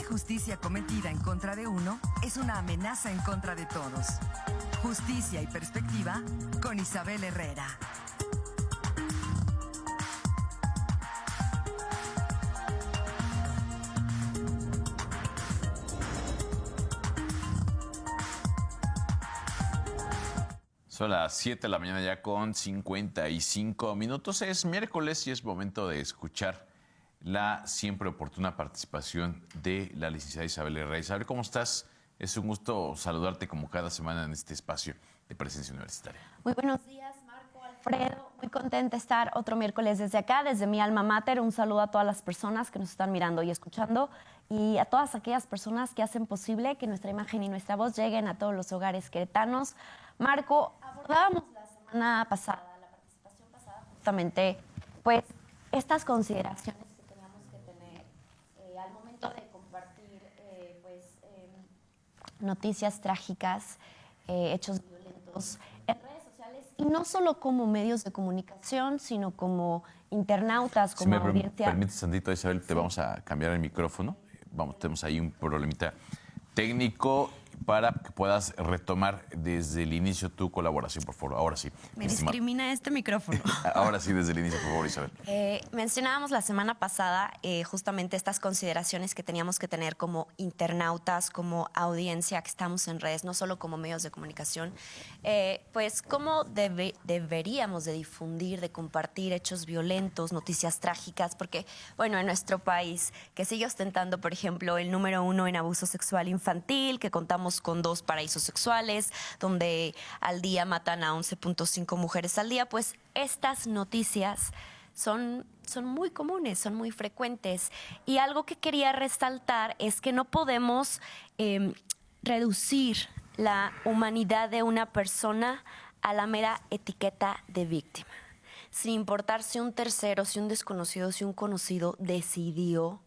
injusticia cometida en contra de uno es una amenaza en contra de todos. Justicia y perspectiva con Isabel Herrera. Son las 7 de la mañana ya con 55 minutos. Es miércoles y es momento de escuchar la siempre oportuna participación de la licenciada Isabel Herrera. Isabel, ¿cómo estás? Es un gusto saludarte como cada semana en este espacio de Presencia Universitaria. Muy buenos días, Marco, Alfredo. Muy contenta de estar otro miércoles desde acá, desde mi alma mater. Un saludo a todas las personas que nos están mirando y escuchando y a todas aquellas personas que hacen posible que nuestra imagen y nuestra voz lleguen a todos los hogares queretanos. Marco, abordábamos la semana pasada, la participación pasada, justamente, pues, estas consideraciones que teníamos que tener al momento de compartir, noticias trágicas, hechos violentos en redes sociales, y no solo como medios de comunicación, sino como internautas, como audiencia. Si me permites, tantito, Isabel, te vamos a cambiar el micrófono. Tenemos ahí un problemita técnico para que puedas retomar desde el inicio tu colaboración, por favor. Ahora sí. Me discrimina este micrófono. Ahora sí, desde el inicio, por favor, Isabel. Mencionábamos la semana pasada justamente estas consideraciones que teníamos que tener como internautas, como audiencia que estamos en redes, no solo como medios de comunicación, pues cómo deberíamos de difundir, de compartir hechos violentos, noticias trágicas, porque, bueno, en nuestro país, que sigue ostentando, por ejemplo, el número 1 en abuso sexual infantil, que contamos con 2 paraísos sexuales, donde al día matan a 11.5 mujeres al día, pues estas noticias son muy comunes, son muy frecuentes. Y algo que quería resaltar es que no podemos reducir la humanidad de una persona a la mera etiqueta de víctima, sin importar si un tercero, si un desconocido, si un conocido decidió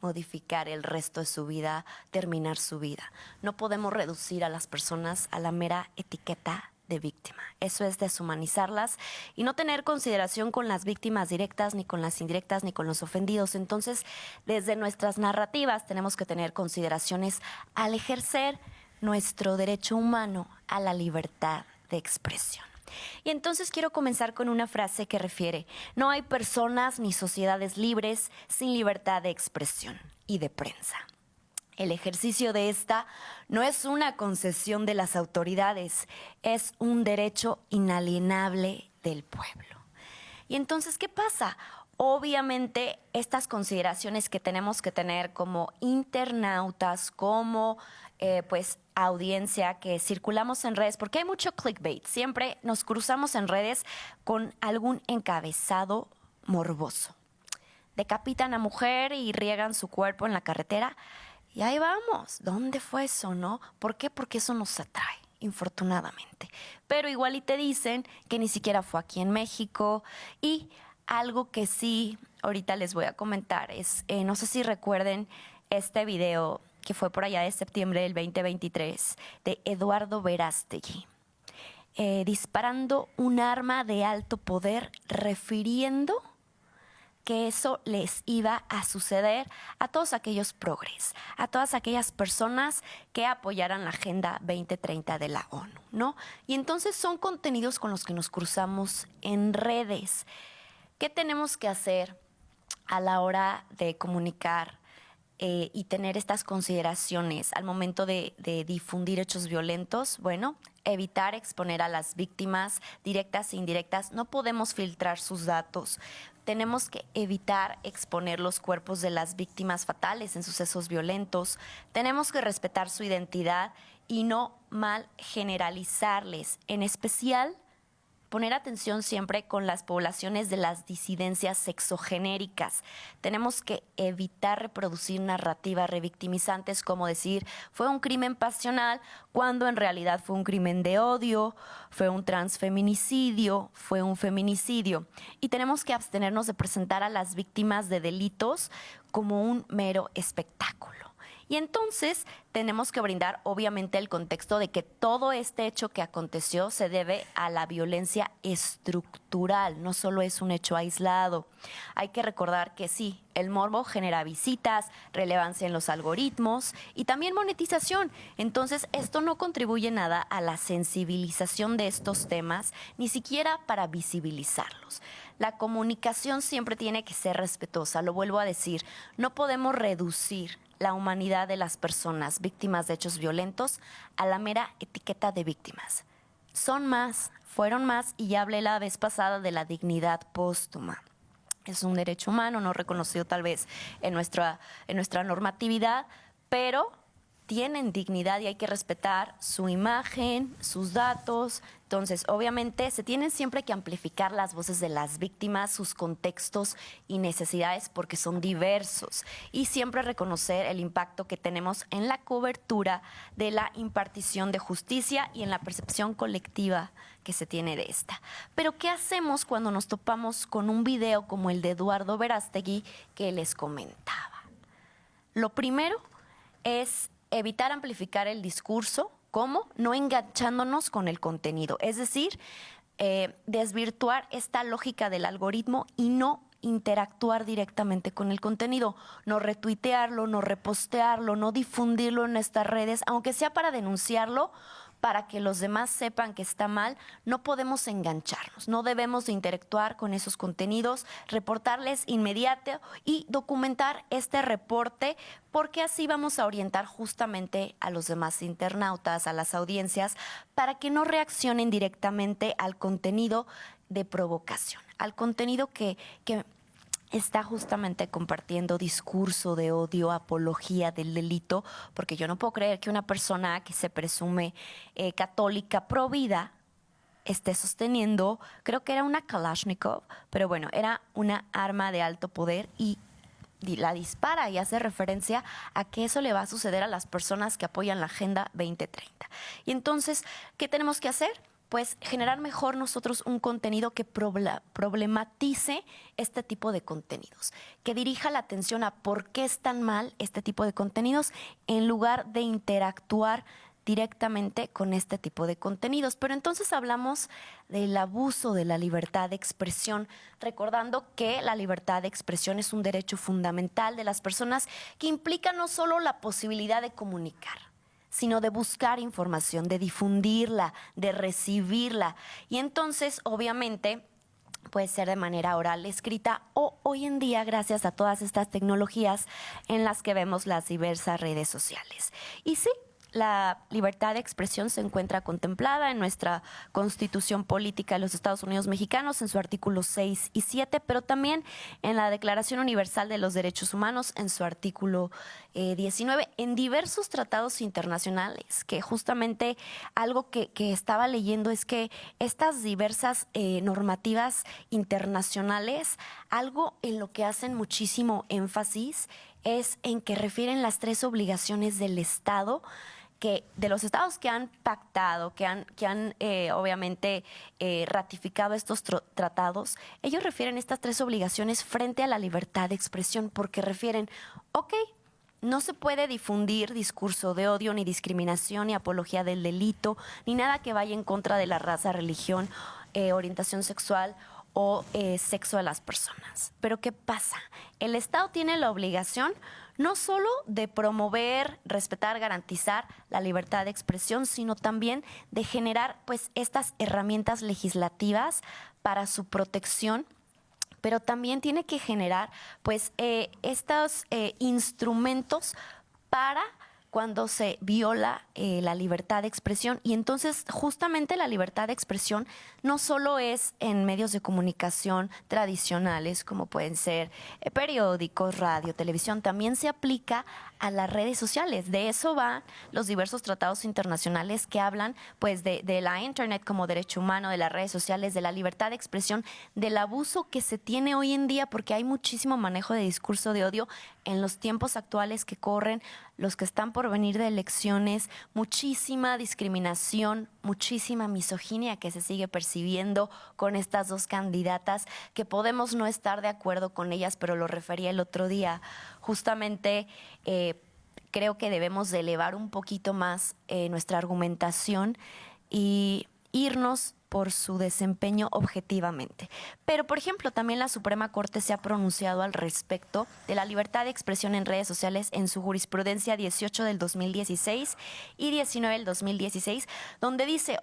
modificar el resto de su vida, terminar su vida. No podemos reducir a las personas a la mera etiqueta de víctima. Eso es deshumanizarlas y no tener consideración con las víctimas directas, ni con las indirectas, ni con los ofendidos. Entonces, desde nuestras narrativas tenemos que tener consideraciones al ejercer nuestro derecho humano a la libertad de expresión. Y entonces quiero comenzar con una frase que refiere: no hay personas ni sociedades libres sin libertad de expresión y de prensa. El ejercicio de esta no es una concesión de las autoridades, es un derecho inalienable del pueblo. Y entonces, ¿qué pasa? Obviamente, estas consideraciones que tenemos que tener como internautas, como audiencia que circulamos en redes, porque hay mucho clickbait, siempre nos cruzamos en redes con algún encabezado morboso. Decapitan a mujer y riegan su cuerpo en la carretera y ahí vamos. ¿Dónde fue eso, no? ¿Por qué? Porque eso nos atrae, infortunadamente. Pero igual y te dicen que ni siquiera fue aquí en México. Y algo que sí ahorita les voy a comentar es, no sé si recuerden este video que fue por allá de septiembre del 2023, de Eduardo Verástegui, disparando un arma de alto poder, refiriendo que eso les iba a suceder a todos aquellos progres, a todas aquellas personas que apoyaran la Agenda 2030 de la ONU, ¿no? Y entonces son contenidos con los que nos cruzamos en redes. ¿Qué tenemos que hacer a la hora de comunicar y tener estas consideraciones al momento de difundir hechos violentos? Bueno, evitar exponer a las víctimas directas e indirectas. No podemos filtrar sus datos. Tenemos que evitar exponer los cuerpos de las víctimas fatales en sucesos violentos. Tenemos que respetar su identidad y no mal generalizarles. En especial, poner atención siempre con las poblaciones de las disidencias sexogenéricas. Tenemos que evitar reproducir narrativas revictimizantes como decir fue un crimen pasional cuando en realidad fue un crimen de odio, fue un transfeminicidio, fue un feminicidio. Y tenemos que abstenernos de presentar a las víctimas de delitos como un mero espectáculo. Y entonces tenemos que brindar obviamente el contexto de que todo este hecho que aconteció se debe a la violencia estructural cultural, no solo es un hecho aislado. Hay que recordar que sí, el morbo genera visitas, relevancia en los algoritmos y también monetización. Entonces, esto no contribuye nada a la sensibilización de estos temas, ni siquiera para visibilizarlos. La comunicación siempre tiene que ser respetuosa, lo vuelvo a decir, no podemos reducir la humanidad de las personas víctimas de hechos violentos a la mera etiqueta de víctimas. Son más, fueron más, y ya hablé la vez pasada de la dignidad póstuma. Es un derecho humano no reconocido tal vez en nuestra normatividad, pero tienen dignidad y hay que respetar su imagen, sus datos. Entonces, obviamente, se tienen siempre que amplificar las voces de las víctimas, sus contextos y necesidades, porque son diversos. Y siempre reconocer el impacto que tenemos en la cobertura de la impartición de justicia y en la percepción colectiva que se tiene de esta. Pero, ¿qué hacemos cuando nos topamos con un video como el de Eduardo Verástegui que les comentaba? Lo primero es evitar amplificar el discurso, ¿cómo? No enganchándonos con el contenido, es decir, desvirtuar esta lógica del algoritmo y no interactuar directamente con el contenido, no retuitearlo, no repostearlo, no difundirlo en nuestras redes, aunque sea para denunciarlo, para que los demás sepan que está mal. No podemos engancharnos, no debemos de interactuar con esos contenidos, reportarles inmediato y documentar este reporte, porque así vamos a orientar justamente a los demás internautas, a las audiencias, para que no reaccionen directamente al contenido de provocación, al contenido que está justamente compartiendo discurso de odio, apología del delito, porque yo no puedo creer que una persona que se presume católica pro vida esté sosteniendo, creo que era una Kalashnikov, pero bueno, era una arma de alto poder y la dispara y hace referencia a que eso le va a suceder a las personas que apoyan la Agenda 2030. Y entonces, ¿qué tenemos que hacer? Pues generar mejor nosotros un contenido que problematice este tipo de contenidos, que dirija la atención a por qué están mal este tipo de contenidos en lugar de interactuar directamente con este tipo de contenidos. Pero entonces hablamos del abuso de la libertad de expresión, recordando que la libertad de expresión es un derecho fundamental de las personas que implica no solo la posibilidad de comunicar, sino de buscar información, de difundirla, de recibirla. Y entonces, obviamente, puede ser de manera oral, escrita o hoy en día, gracias a todas estas tecnologías en las que vemos las diversas redes sociales. Y sí, la libertad de expresión se encuentra contemplada en nuestra Constitución Política de los Estados Unidos Mexicanos, en su artículo 6 y 7, pero también en la Declaración Universal de los Derechos Humanos, en su artículo 19, en diversos tratados internacionales, que justamente algo que estaba leyendo es que estas diversas normativas internacionales, algo en lo que hacen muchísimo énfasis es en que refieren las 3 obligaciones del Estado, que de los estados que han pactado, que han obviamente ratificado estos tratados, ellos refieren estas 3 obligaciones frente a la libertad de expresión, porque refieren, ok, no se puede difundir discurso de odio, ni discriminación, ni apología del delito, ni nada que vaya en contra de la raza, religión, orientación sexual o sexo de las personas. Pero ¿qué pasa? El Estado tiene la obligación no solo de promover, respetar, garantizar la libertad de expresión, sino también de generar pues estas herramientas legislativas para su protección, pero también tiene que generar pues estos instrumentos para cuando se viola la libertad de expresión. Y entonces justamente la libertad de expresión no solo es en medios de comunicación tradicionales como pueden ser periódicos, radio, televisión, también se aplica a las redes sociales. De eso van los diversos tratados internacionales que hablan pues de la internet como derecho humano, de las redes sociales, de la libertad de expresión, del abuso que se tiene hoy en día, porque hay muchísimo manejo de discurso de odio en los tiempos actuales que corren, los que están por venir de elecciones, muchísima discriminación, muchísima misoginia que se sigue percibiendo con estas 2 candidatas, que podemos no estar de acuerdo con ellas, pero lo refería el otro día. Justamente creo que debemos de elevar un poquito más nuestra argumentación y irnos por su desempeño objetivamente. Pero, por ejemplo, también la Suprema Corte se ha pronunciado al respecto de la libertad de expresión en redes sociales en su jurisprudencia 18 del 2016 y 19 del 2016, donde dice,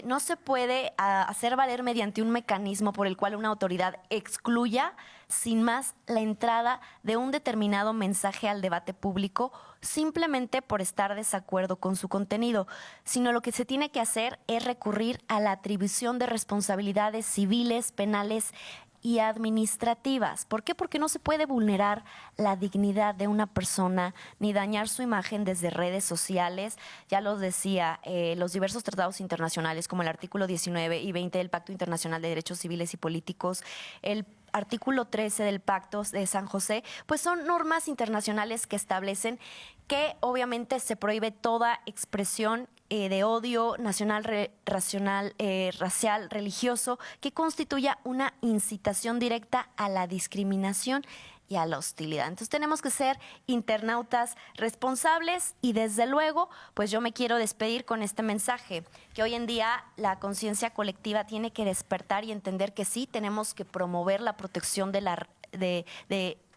no se puede hacer valer mediante un mecanismo por el cual una autoridad excluya sin más la entrada de un determinado mensaje al debate público simplemente por estar de desacuerdo con su contenido, sino lo que se tiene que hacer es recurrir a la atribución de responsabilidades civiles, penales y administrativas. ¿Por qué? Porque no se puede vulnerar la dignidad de una persona ni dañar su imagen desde redes sociales. Ya lo decía, los diversos tratados internacionales como el artículo 19 y 20 del Pacto Internacional de Derechos Civiles y Políticos, el artículo 13 del Pacto de San José, pues son normas internacionales que establecen que obviamente se prohíbe toda expresión de odio nacional, racial, religioso, que constituya una incitación directa a la discriminación y a la hostilidad. Entonces tenemos que ser internautas responsables y desde luego, pues yo me quiero despedir con este mensaje, que hoy en día la conciencia colectiva tiene que despertar y entender que sí tenemos que promover la protección de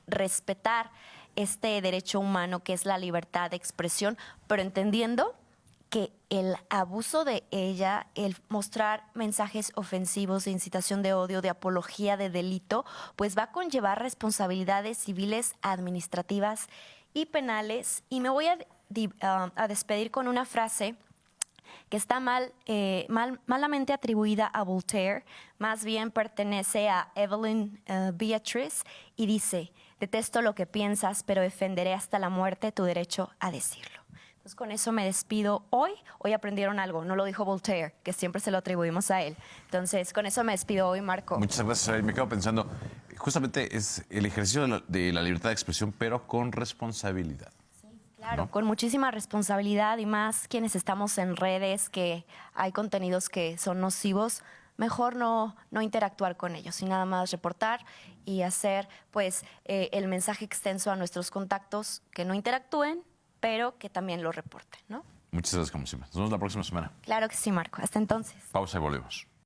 respetar este derecho humano que es la libertad de expresión, pero entendiendo que el abuso de ella, el mostrar mensajes ofensivos de incitación de odio, de apología de delito, pues va a conllevar responsabilidades civiles, administrativas y penales. Y me voy a despedir con una frase que está malamente atribuida a Voltaire, más bien pertenece a Evelyn Beatrice y dice: detesto lo que piensas, pero defenderé hasta la muerte tu derecho a decirlo. Entonces, con eso me despido hoy. Hoy aprendieron algo, no lo dijo Voltaire, que siempre se lo atribuimos a él. Entonces, con eso me despido hoy, Marco. Muchas gracias, Abel. Me quedo pensando, justamente es el ejercicio de la libertad de expresión, pero con responsabilidad. Claro, ¿no? con muchísima responsabilidad y más quienes estamos en redes, que hay contenidos que son nocivos, mejor no interactuar con ellos y nada más reportar y hacer pues el mensaje extenso a nuestros contactos que no interactúen, pero que también lo reporten, ¿no? Muchas gracias, como siempre. Nos vemos la próxima semana. Claro que sí, Marco. Hasta entonces. Pausa y volvemos.